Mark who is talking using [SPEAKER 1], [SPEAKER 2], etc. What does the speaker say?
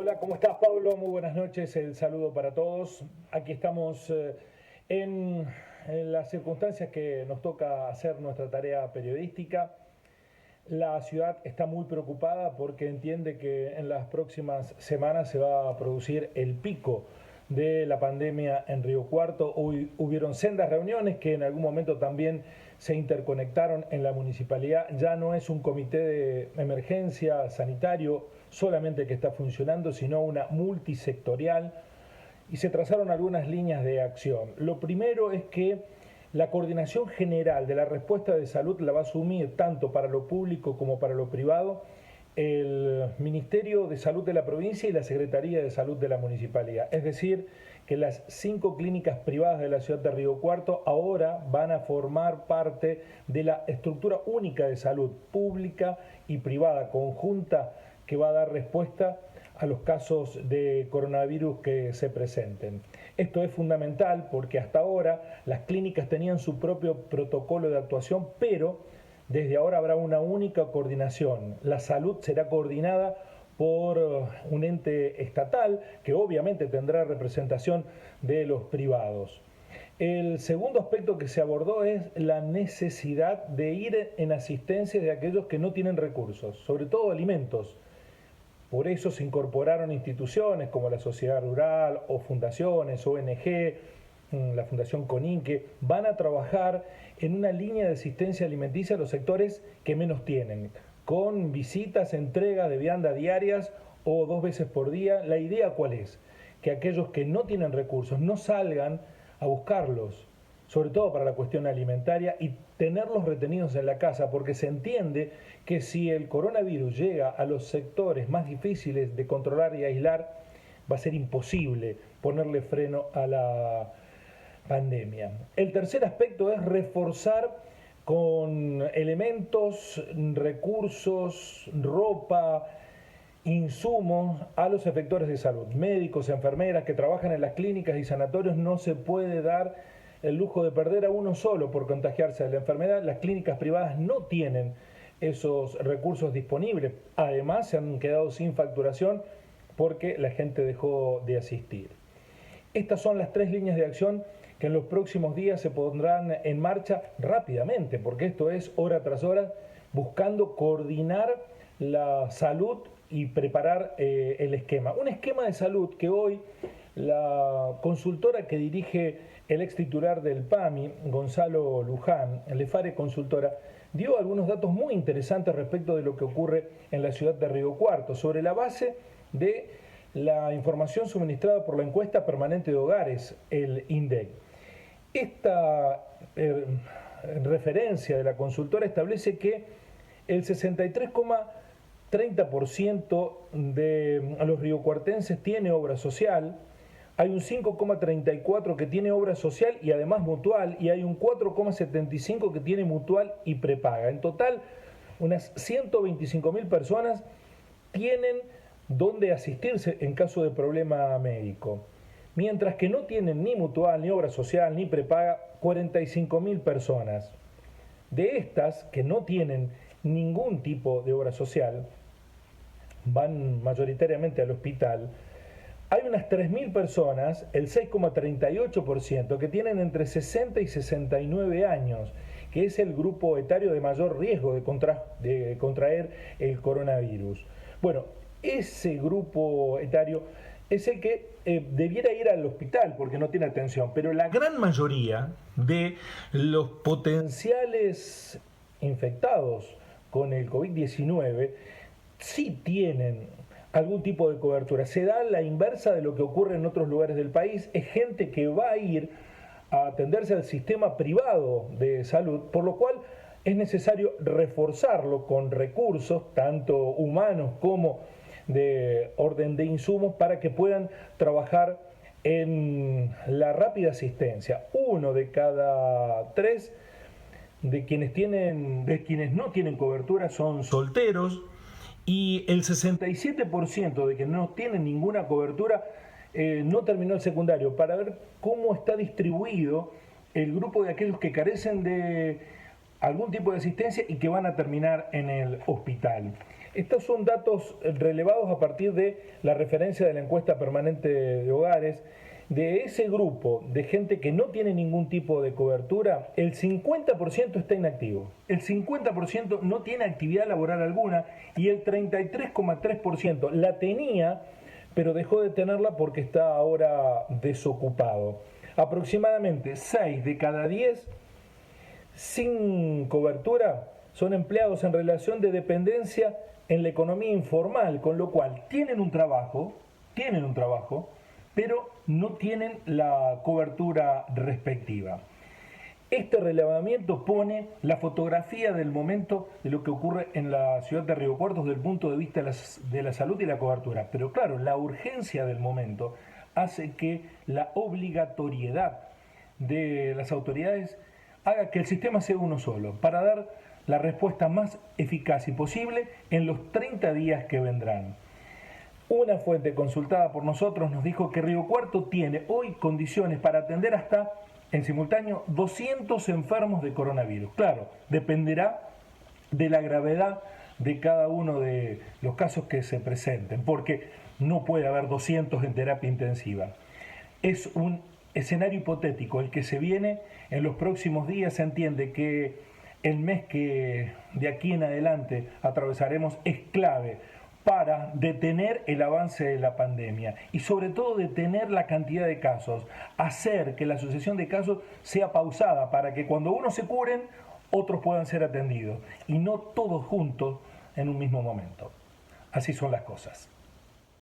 [SPEAKER 1] Hola, ¿cómo estás, Pablo? Muy buenas noches, el saludo para todos. Aquí estamos en las circunstancias que nos toca hacer nuestra tarea periodística. La ciudad está muy preocupada porque entiende que en las próximas semanas se va a producir el pico de la pandemia en Río Cuarto. Hoy hubieron sendas reuniones que en algún momento también se interconectaron en la municipalidad. Ya no es un comité de emergencia sanitario solamente que está funcionando, sino una multisectorial, y se trazaron algunas líneas de acción. Lo primero es que la coordinación general de la respuesta de salud la va a asumir tanto para lo público como para lo privado el Ministerio de Salud de la provincia y la Secretaría de Salud de la municipalidad. Es decir, que las 5 clínicas privadas de la ciudad de Río Cuarto ahora van a formar parte de la estructura única de salud pública y privada conjunta que va a dar respuesta a los casos de coronavirus que se presenten. Esto es fundamental porque hasta ahora las clínicas tenían su propio protocolo de actuación, pero desde ahora habrá una única coordinación. La salud será coordinada por un ente estatal que obviamente tendrá representación de los privados. El segundo aspecto que se abordó es la necesidad de ir en asistencia de aquellos que no tienen recursos, sobre todo alimentos. Por eso se incorporaron instituciones como la Sociedad Rural o fundaciones, ONG, la Fundación CONIN, que van a trabajar en una línea de asistencia alimenticia a los sectores que menos tienen, con visitas, entregas de vianda diarias o 2 veces por día. La idea, ¿cuál es? Que aquellos que no tienen recursos no salgan a buscarlos, sobre todo para la cuestión alimentaria, y tenerlos retenidos en la casa, porque se entiende que si el coronavirus llega a los sectores más difíciles de controlar y aislar, va a ser imposible ponerle freno a la pandemia. El tercer aspecto es reforzar con elementos, recursos, ropa, insumos a los efectores de salud, médicos, enfermeras que trabajan en las clínicas y sanatorios. No se puede dar el lujo de perder a uno solo por contagiarse de la enfermedad. Las clínicas privadas no tienen esos recursos disponibles. Además, se han quedado sin facturación porque la gente dejó de asistir. Estas son las 3 líneas de acción que en los próximos días se pondrán en marcha rápidamente, porque esto es hora tras hora, buscando coordinar la salud y preparar el esquema. Un esquema de salud que hoy la consultora que dirige el ex titular del PAMI, Gonzalo Luján, Lefare Consultora, dio algunos datos muy interesantes respecto de lo que ocurre en la ciudad de Río Cuarto, sobre la base de la información suministrada por la encuesta permanente de hogares, el INDEC. Esta referencia de la consultora establece que el 63,30% de los riocuartenses tiene obra social, hay un 5,34% que tiene obra social y además mutual, y hay un 4,75% que tiene mutual y prepaga. En total, unas 125.000 personas tienen donde asistirse en caso de problema médico. Mientras que no tienen ni mutual, ni obra social, ni prepaga, 45.000 personas. De estas que no tienen ningún tipo de obra social, van mayoritariamente al hospital, hay unas 3.000 personas, el 6,38%, que tienen entre 60 y 69 años, que es el grupo etario de mayor riesgo de contraer el coronavirus. Bueno, ese grupo etario es el que debiera ir al hospital porque no tiene atención, pero la gran mayoría de los potenciales infectados con el COVID-19 sí tienen algún tipo de cobertura. Se da la inversa de lo que ocurre en otros lugares del país. Es gente que va a ir a atenderse al sistema privado de salud, por lo cual es necesario reforzarlo con recursos, tanto humanos como de orden de insumos, para que puedan trabajar en la rápida asistencia. 1 de cada 3 de quienes no tienen cobertura son solteros, y el 67% de que no tienen ninguna cobertura no terminó el secundario, para ver cómo está distribuido el grupo de aquellos que carecen de algún tipo de asistencia y que van a terminar en el hospital. Estos son datos relevados a partir de la referencia de la encuesta permanente de hogares. De ese grupo de gente que no tiene ningún tipo de cobertura, el 50% está inactivo, el 50% no tiene actividad laboral alguna y el 33,3% la tenía, pero dejó de tenerla porque está ahora desocupado. Aproximadamente 6 de cada 10 sin cobertura son empleados en relación de dependencia en la economía informal, con lo cual tienen un trabajo, pero no tienen la cobertura respectiva. Este relevamiento pone la fotografía del momento de lo que ocurre en la ciudad de Río Cuarto desde el punto de vista de la salud y la cobertura. Pero claro, la urgencia del momento hace que la obligatoriedad de las autoridades haga que el sistema sea uno solo, para dar la respuesta más eficaz y posible en los 30 días que vendrán. Una fuente consultada por nosotros nos dijo que Río Cuarto tiene hoy condiciones para atender hasta, en simultáneo, 200 enfermos de coronavirus. Claro, dependerá de la gravedad de cada uno de los casos que se presenten, porque no puede haber 200 en terapia intensiva. Es un escenario hipotético el que se viene en los próximos días. Se entiende que el mes que de aquí en adelante atravesaremos es clave para detener el avance de la pandemia y sobre todo detener la cantidad de casos, hacer que la sucesión de casos sea pausada para que cuando unos se curen, otros puedan ser atendidos y no todos juntos en un mismo momento. Así son las cosas.